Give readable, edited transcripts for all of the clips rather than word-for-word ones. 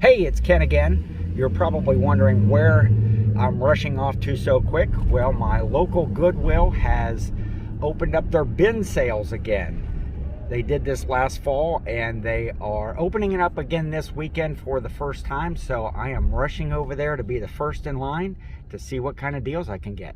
Hey, it's Ken again. You're probably wondering where I'm rushing off to so quick. Well, my local Goodwill has opened up their bin sales again. They did this last fall and they are opening it up again this weekend for the first time. So I am rushing over there to be the first in line to see what kind of deals I can get.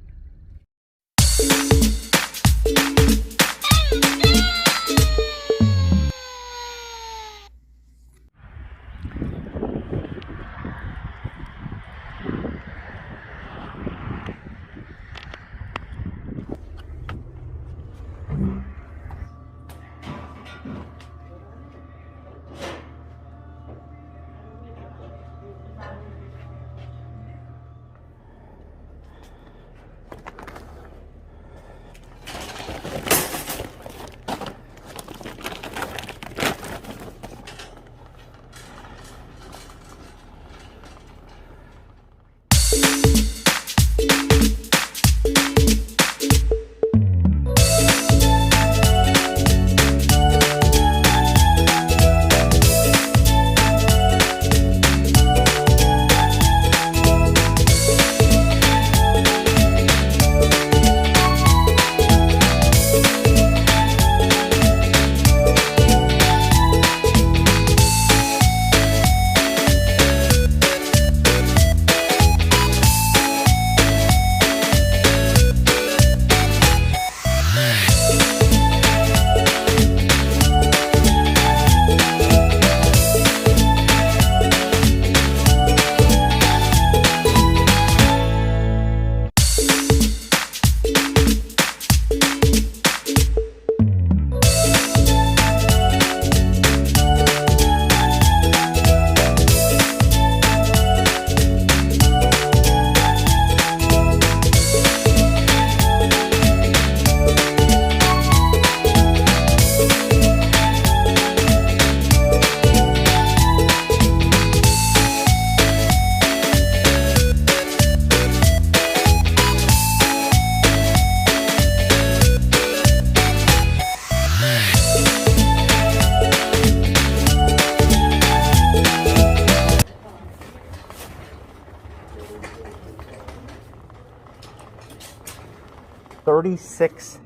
$36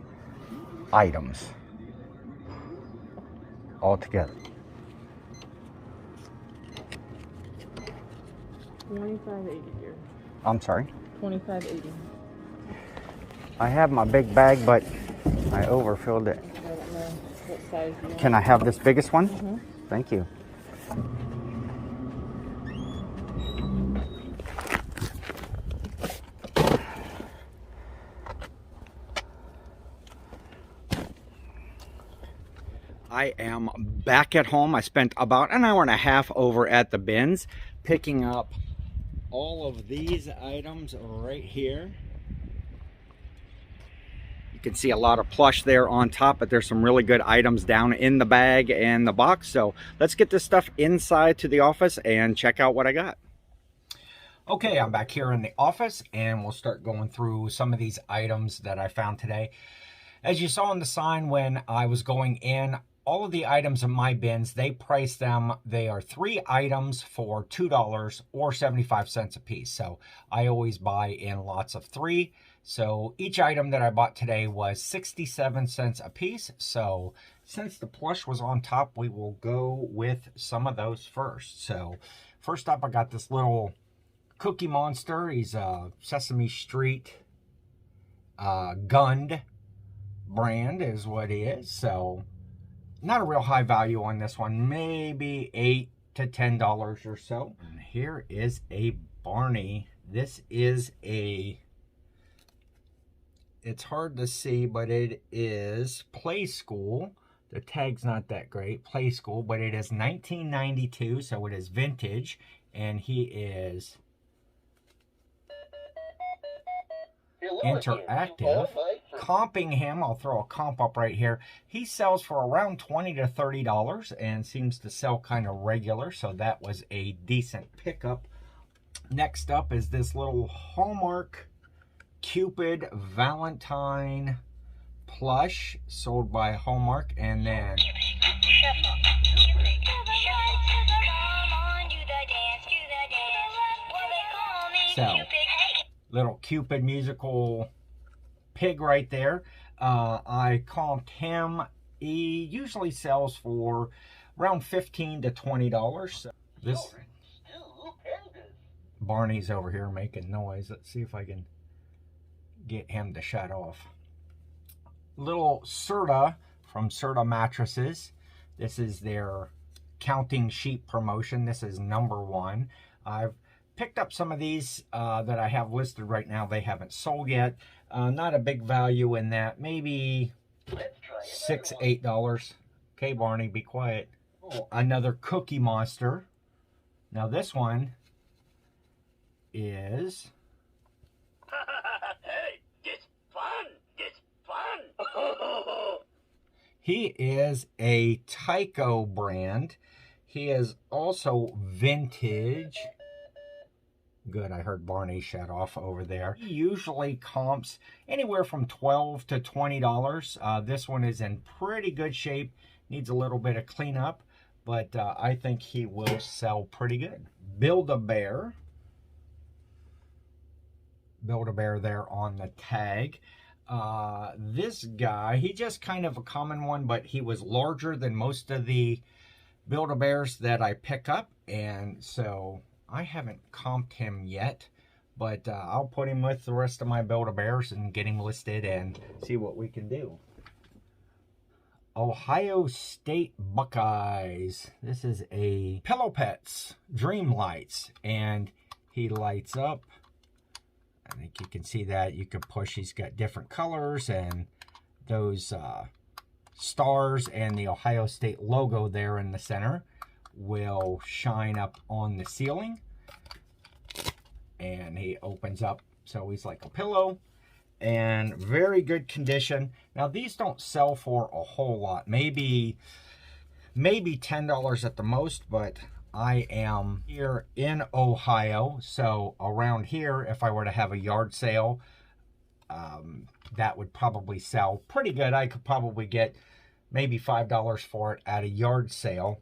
items altogether. $25.80 here. I'm sorry? $25.80. I have my big bag, but I overfilled it. I don't know what size you want. Can I have this biggest one? Mm-hmm. Thank you. I am back at home. I spent about an hour and a half over at the bins picking up all of these items right here. You can see a lot of Plush there on top, but there's some really good items down in the bag and the box. So let's get this stuff inside to the office and check out what I got. Okay, I'm back here in the office and we'll start going through some of these items that I found today. As you saw on the sign when I was going in, all of the items in my bins, they price them. They are 3 items for $2 or 75 cents a piece. So I always buy in lots of 3. So each item that I bought today was 67 cents a piece. So since the Plush was on top, we will go with some of those first. So first up, I got this little Cookie Monster. He's a Sesame Street Gund brand is what he is. So not a real high value on this one, maybe $8 to $10 or so. And here is a Barney. This is it's hard to see, but it is Play School. The tag's not that great, Play School, but it is 1992, so it is vintage, and he is interactive. Comping him, I'll throw a comp up right here. He sells for around $20 to $30 and seems to sell kind of regular, so that was a decent pickup. Next up is this little Hallmark Cupid Valentine plush sold by Hallmark, and then sell. Little Cupid musical pig right there. I comped him. He usually sells for around $15 to $20. So this Barney's over here making noise. Let's see if I can get him to shut off. Little Serta from Serta Mattresses. This is their counting sheep promotion. This is #1. I've picked up some of these that I have listed right now. They haven't sold yet. Not a big value in that. Maybe $6, $8. Okay, Barney, be quiet. Oh, another Cookie Monster. Now this one is... Hey, it's fun! It's fun! He is a Tyco brand. He is also vintage. Good, I heard Barney shut off over there. He usually comps anywhere from $12 to $20. This one is in pretty good shape. Needs a little bit of cleanup, but I think he will sell pretty good. Build-A-Bear. Build-A-Bear there on the tag. This guy, he just kind of a common one, but he was larger than most of the Build-A-Bears that I pick up, and so I haven't comped him yet, but I'll put him with the rest of my Build-A-Bears and get him listed and see what we can do. Ohio State Buckeyes. This is a Pillow Pets Dream Lights, and he lights up. I think you can see that. You can push. He's got different colors, and those stars and the Ohio State logo there in the center will shine up on the ceiling. And he opens up, so he's like a pillow, and very good condition. Now these don't sell for a whole lot, maybe $10 at the most, but I am here in Ohio, so around here, if I were to have a yard sale, that would probably sell pretty good. I could probably get maybe $5 for it at a yard sale.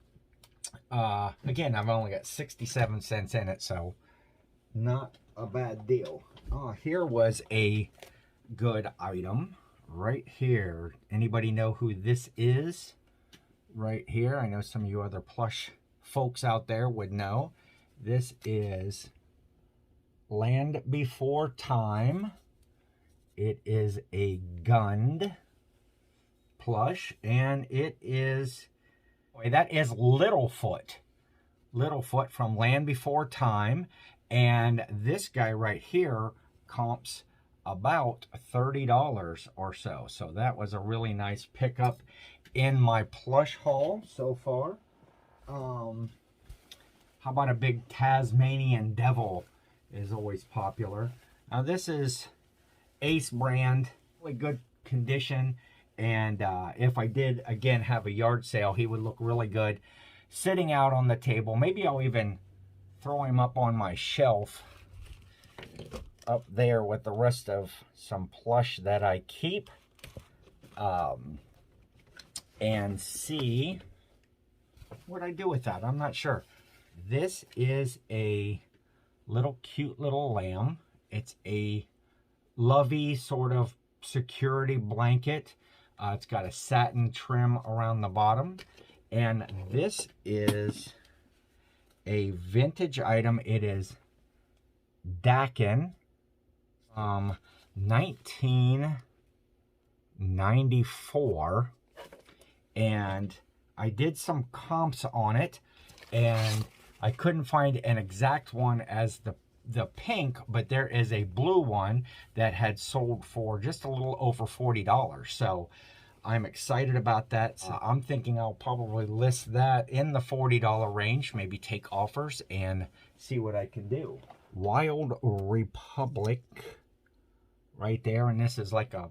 Again, I've only got 67 cents in it, so not a bad deal. Here was a good item right here. Anybody know who this is? Right here. I know some of you other Plush folks out there would know. This is Land Before Time. It is a Gund plush, and it is... that is Littlefoot. Littlefoot from Land Before Time. And this guy right here comps about $30 or so. So that was a really nice pickup in my plush haul so far. How about a big Tasmanian Devil is always popular. Now this is Ace brand, really good condition. And if I did, again, have a yard sale, he would look really good sitting out on the table. Maybe I'll even throw him up on my shelf up there with the rest of some plush that I keep. And see what I do with that. I'm not sure. This is a little cute little lamb. It's a lovey sort of security blanket. It's got a satin trim around the bottom. And this is a vintage item. It is Dakin, 1994. And I did some comps on it, and I couldn't find an exact one as the pink, but there is a blue one that had sold for just a little over $40. So I'm excited about that. So I'm thinking I'll probably list that in the $40 range, maybe take offers and see what I can do. Wild Republic right there, and this is like a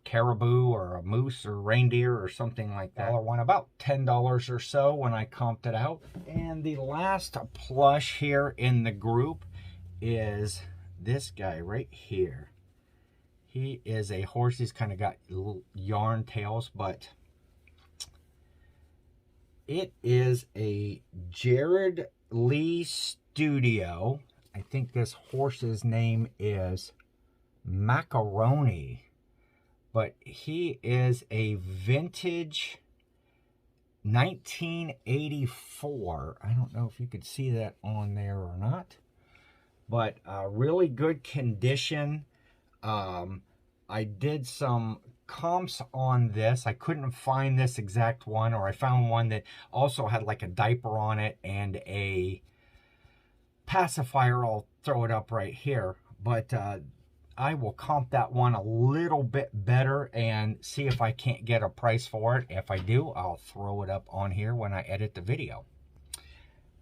caribou or a moose or reindeer or something like that. One about $10 or so when I comped it out. And the last plush here in the group is this guy right here. He is a horse. He's kind of got little yarn tails, but it is a Jared Lee Studio I think this horse's name is Macaroni, but he is a vintage 1984. I don't know if you could see that on there or not, but really good condition. I did some comps on this. I couldn't find this exact one, or I found one that also had like a diaper on it and a pacifier. I'll throw it up right here, but I will comp that one a little bit better and see if I can't get a price for it. If I do, I'll throw it up on here when I edit the video.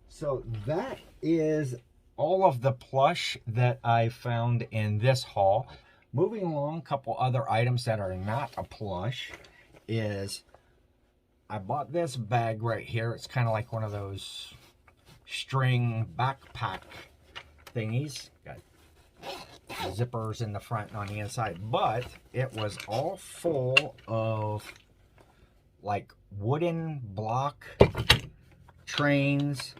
So that is all of the plush that I found in this haul. Moving along, a couple other items that are not a plush is I bought this bag right here. It's kind of like one of those string backpack thingies. Got zippers in the front and on the inside, but it was all full of like wooden block trains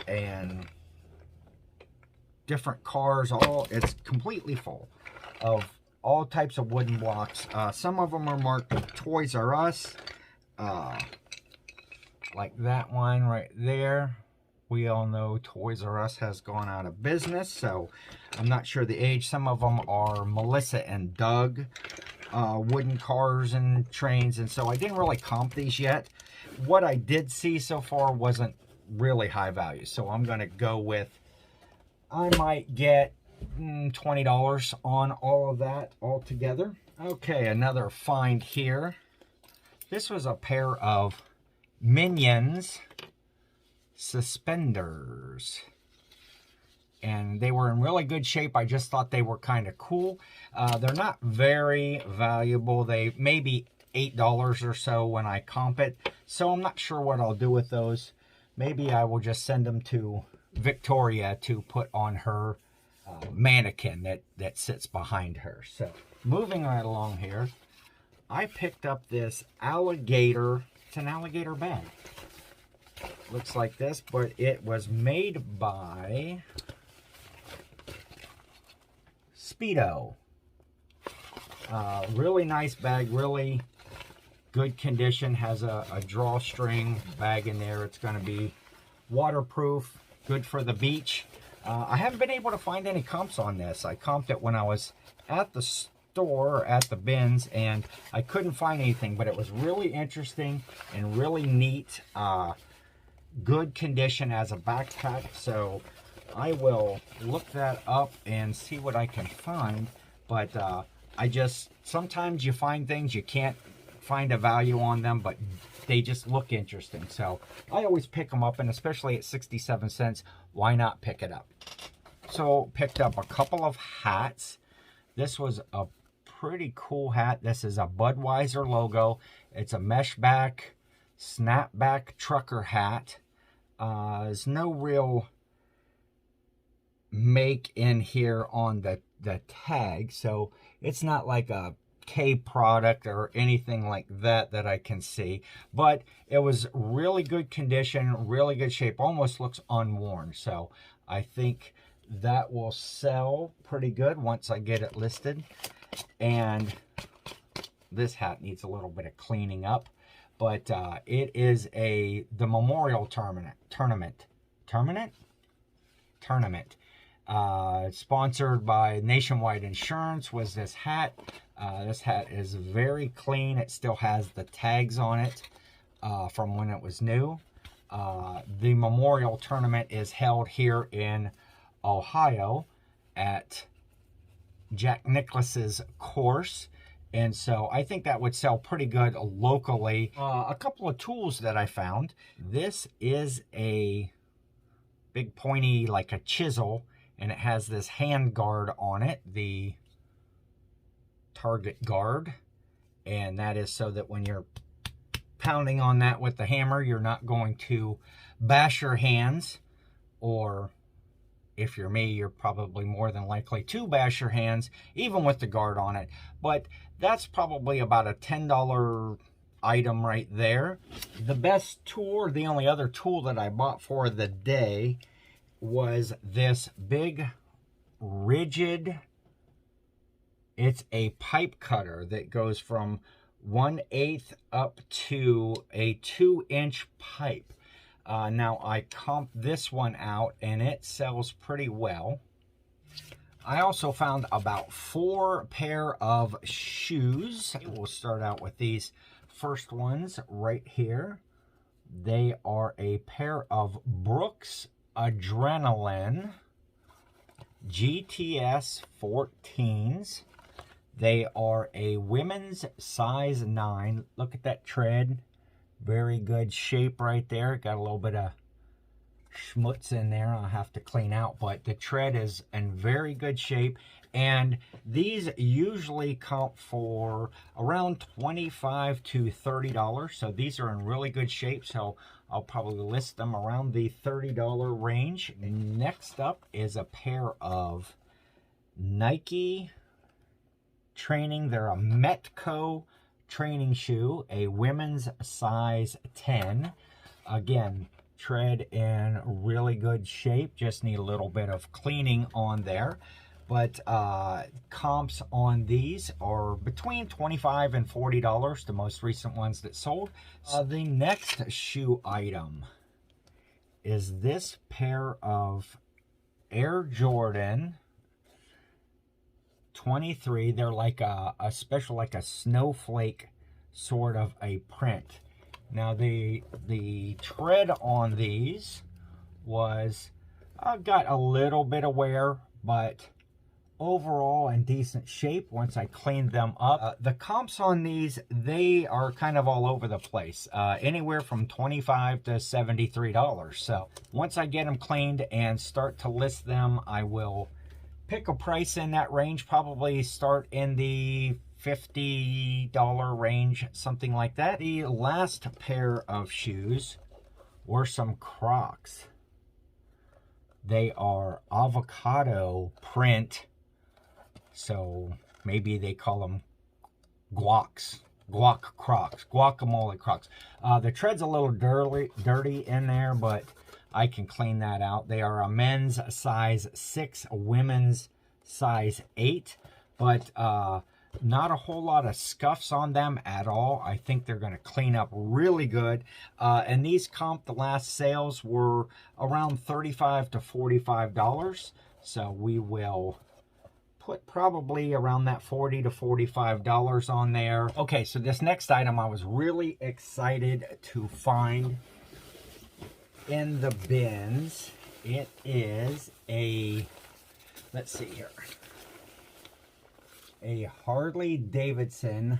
and different cars. It's completely full of all types of wooden blocks. Some of them are marked Toys R Us, like that one right there. We all know Toys R Us has gone out of business, so I'm not sure the age. Some of them are Melissa and Doug wooden cars and trains, and so I didn't really comp these yet. What I did see so far wasn't really high value, so I'm going to go with, I might get $20 on all of that all together. Okay, another find here. This was a pair of Minions Suspenders, and they were in really good shape. I just thought they were kind of cool. They're not very valuable. They may be $8 or so when I comp it, so I'm not sure what I'll do with those. Maybe I will just send them to Victoria to put on her mannequin that sits behind her. So moving right along here, I picked up this alligator. It's an alligator band. Looks like this, but it was made by Speedo. Really nice bag, really good condition. Has a drawstring bag in there. It's going to be waterproof, good for the beach. I haven't been able to find any comps on this. I comped it when I was at the store, at the bins, and I couldn't find anything, but it was really interesting and really neat. Good condition as a backpack, so I will look that up and see what I can find. But sometimes you find things, you can't find a value on them, but they just look interesting, so I always pick them up, and especially at 67 cents, why not pick it up? So picked up a couple of hats. This was a pretty cool hat. This is a Budweiser logo. It's a mesh back snapback trucker hat. There's no real make in here on the tag, so it's not like a K product or anything like that that I can see, but it was really good condition, really good shape, almost looks unworn. So I think that will sell pretty good once I get it listed. And this hat needs a little bit of cleaning up, but it is the memorial tournament. Sponsored by Nationwide Insurance was this hat. This hat is very clean. It still has the tags on it from when it was new. The memorial tournament is held here in Ohio at Jack Nicklaus's course, and so I think that would sell pretty good locally. A couple of tools that I found. This is a big pointy, like a chisel, and it has this hand guard on it, the target guard, and that is so that when you're pounding on that with the hammer, you're not going to bash your hands, or if you're me, you're probably more than likely to bash your hands, even with the guard on it. But that's probably about a $10 item right there. The best tool, or the only other tool that I bought for the day, was this big, rigid, it's a pipe cutter that goes from 1/8 up to a 2-inch pipe. Now I comped this one out and it sells pretty well. I also found about 4 pair of shoes. We'll start out with these first ones right here. They are a pair of Brooks Adrenaline GTS 14s. They are a women's size 9. Look at that tread. Very good shape right there. Got a little bit of schmutz in there I'll have to clean out, but the tread is in very good shape. And these usually comp for around $25 to $30. So these are in really good shape. So I'll probably list them around the $30 range. Next up is a pair of Nike training. They're a Metco training shoe, a women's size 10. Again, tread in really good shape. Just need a little bit of cleaning on there. But comps on these are between $25 and $40, the most recent ones that sold. The next shoe item is this pair of Air Jordan 23. They're like a special, like a snowflake sort of a print. Now the tread on these was got a little bit of wear, but overall in decent shape once I cleaned them up. The comps on these, they are kind of all over the place, anywhere from $25 to $73. So once I get them cleaned and start to list them, I will pick a price in that range, probably start in the $50 range, something like that. The last pair of shoes were some Crocs. They are avocado print, so maybe they call them guac Crocs, guacamole Crocs. The tread's a little dirty in there, but I can clean that out. They are a men's size 6, a women's size 8, but not a whole lot of scuffs on them at all. I think they're going to clean up really good. And these comp, the last sales were around $35 to $45. So we will put probably around that $40 to $45 on there. Okay, so this next item I was really excited to find in the bins. It is a, let's see here, a Harley Davidson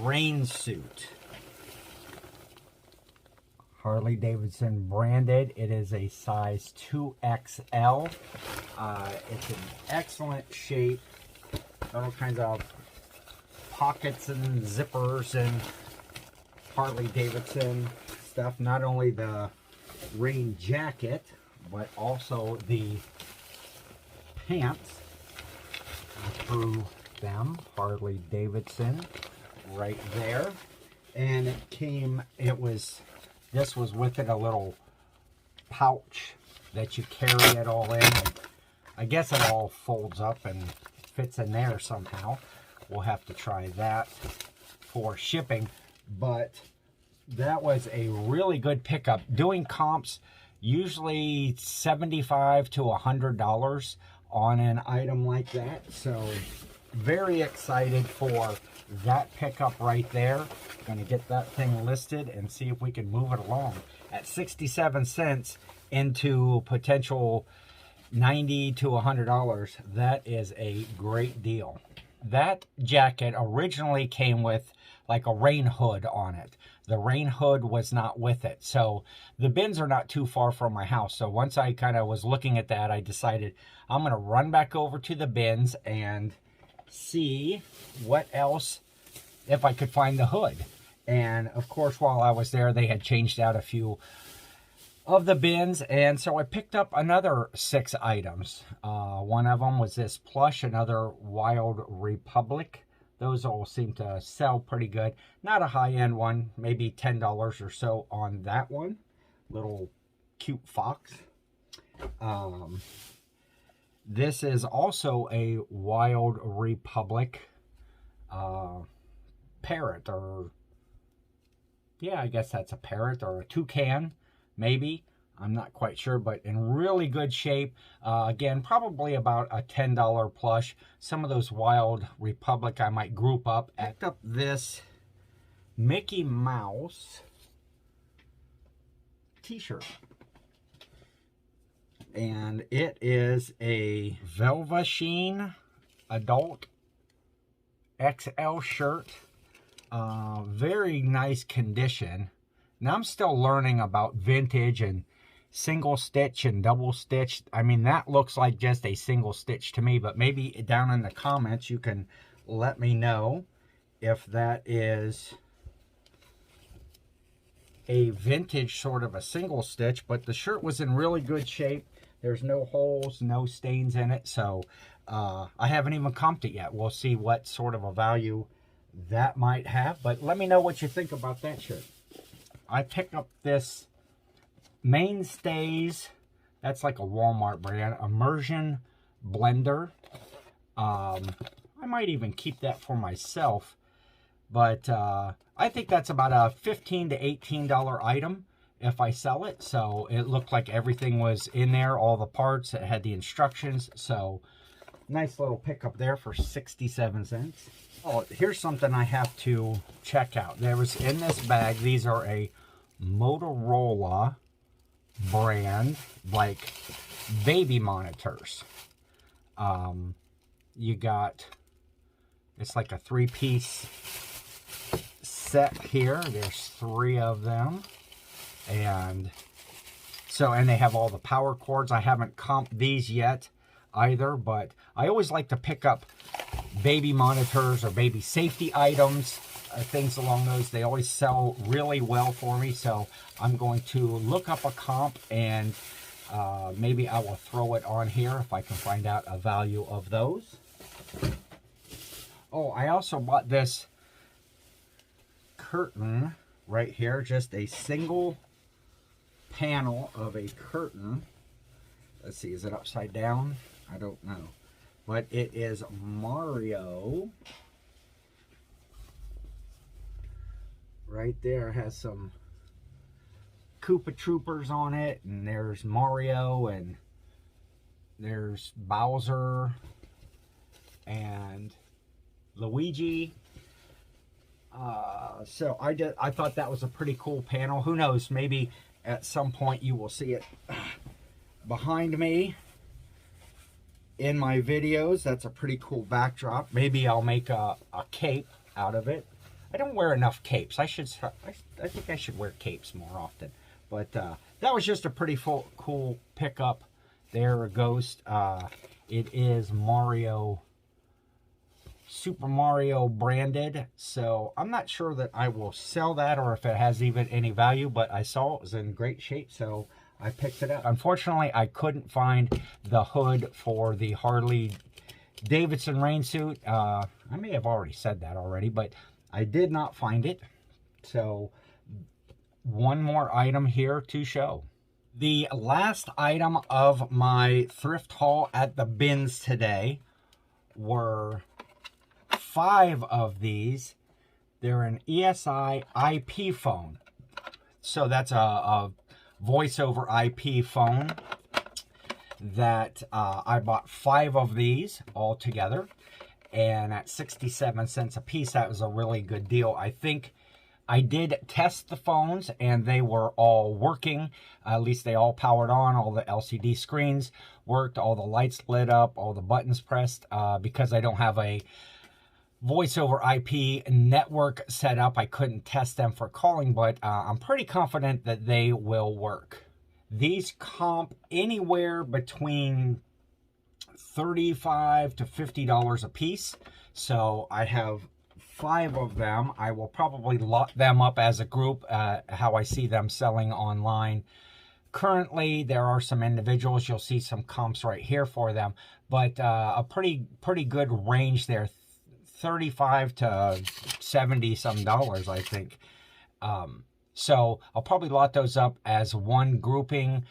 rain suit. Harley Davidson branded. It is a size 2XL. It's in excellent shape. All kinds of pockets and zippers and Harley Davidson stuff. Not only the rain jacket, but also the pants. Through them, Harley Davidson right there. And it came, this was with it, a little pouch that you carry it all in. I guess it all folds up and fits in there somehow. We'll have to try that for shipping, but that was a really good pickup. Doing comps, usually $75 to $100 on an item like that. So very excited for that pickup right there. Gonna get that thing listed and see if we can move it along. At 67 cents into potential $90 to $100, that is a great deal. That jacket originally came with like a rain hood on it. The rain hood was not with it. So the bins are not too far from my house. So once I kind of was looking at that, I decided I'm going to run back over to the bins and see what else, if I could find the hood. And of course, while I was there, they had changed out a few of the bins. And so I picked up another 6 items. One of them was this Plush, another Wild Republic. Those all seem to sell pretty good. Not a high-end one, maybe $10 or so on that one. Little cute fox. This is also a Wild Republic parrot, or yeah, I guess that's a parrot or a toucan, maybe. I'm not quite sure, but in really good shape. Again, probably about a $10 plush. Some of those Wild Republic I might group up. Picked up this Mickey Mouse t-shirt. And it is a Velveteen adult XL shirt. Very nice condition. Now I'm still learning about vintage and single stitch and double stitch. I mean, that looks like just a single stitch to me, but maybe down in the comments you can let me know if that is a vintage sort of a single stitch. But the shirt was in really good shape. There's no holes, no stains in it, so I haven't even comped it yet. We'll see what sort of a value that might have, but let me know what you think about that shirt. I picked up this Mainstays, that's like a Walmart brand, immersion blender. I might even keep that for myself, but I think that's about a $15 to $18 item if I sell it. So it looked like everything was in there, all the parts. It had the instructions, so nice little pickup there for 67 cents. Oh, here's something I have to check out. There was in this bag, these are a Motorola brand, like baby monitors. You got, it's like a 3-piece set here. There's 3 of them. And so, and they have all the power cords. I haven't comped these yet either, but I always like to pick up baby monitors or baby safety items, things along those. They always sell really well for me, so I'm going to look up a comp, and maybe I will throw it on here if I can find out a value of those. Oh, I also bought this curtain right here, just a single panel of a curtain. Let's see, is it upside down? I don't know, but it is Mario. Right there has some Koopa Troopers on it, and there's Mario, and there's Bowser and Luigi. So I thought that was a pretty cool panel. Who knows, maybe at some point you will see it behind me in my videos. That's a pretty cool backdrop. Maybe I'll make a cape out of it. I don't wear enough capes. I think I should wear capes more often. But that was just a pretty cool pickup there, a Ghost. It is Mario, Super Mario branded. So I'm not sure that I will sell that or if it has even any value, but I saw it was in great shape, so I picked it up. Unfortunately, I couldn't find the hood for the Harley Davidson rain suit. I may have already said that already, but I did not find it. So one more item here to show. The last item of my thrift haul at the bins today were 5 of these. They're an ESI IP phone. So that's a voice over IP phone that I bought 5 of these all together, and at 67 cents a piece. That was a really good deal. I think I did test the phones and they were all working. At least they all powered on. All the LCD screens worked, all the lights lit up, all the buttons pressed. Because I don't have a voice over IP network set up, I couldn't test them for calling, but I'm pretty confident that they will work. These comp anywhere between $35 to $50 a piece. So I have 5 of them. I will probably lot them up as a group, how I see them selling online. Currently, there are some individuals. You'll see some comps right here for them, but a pretty good range there. 35 to 70 some dollars, I think. So I'll probably lot those up as one grouping,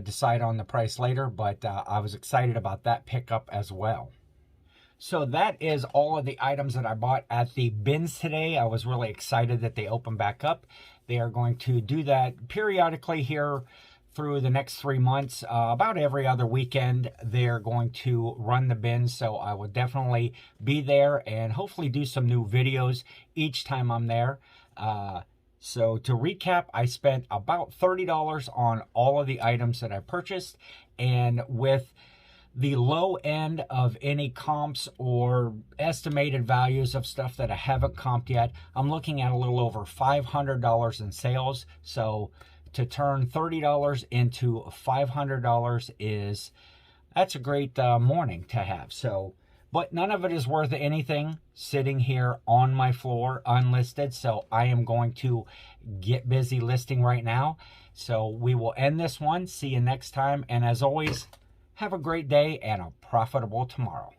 decide on the price later, but I was excited about that pickup as well. So that is all of the items that I bought at the bins today. I was really excited that they opened back up. They are going to do that periodically here through the next 3 months. About every other weekend, they're going to run the bins. So I will definitely be there and hopefully do some new videos each time I'm there. So to recap, I spent about $30 on all of the items that I purchased. And with the low end of any comps or estimated values of stuff that I haven't comped yet, I'm looking at a little over $500 in sales. So to turn $30 into $500 that's a great morning to have. So, but none of it is worth anything sitting here on my floor unlisted. So I am going to get busy listing right now. So we will end this one. See you next time. And as always, have a great day and a profitable tomorrow.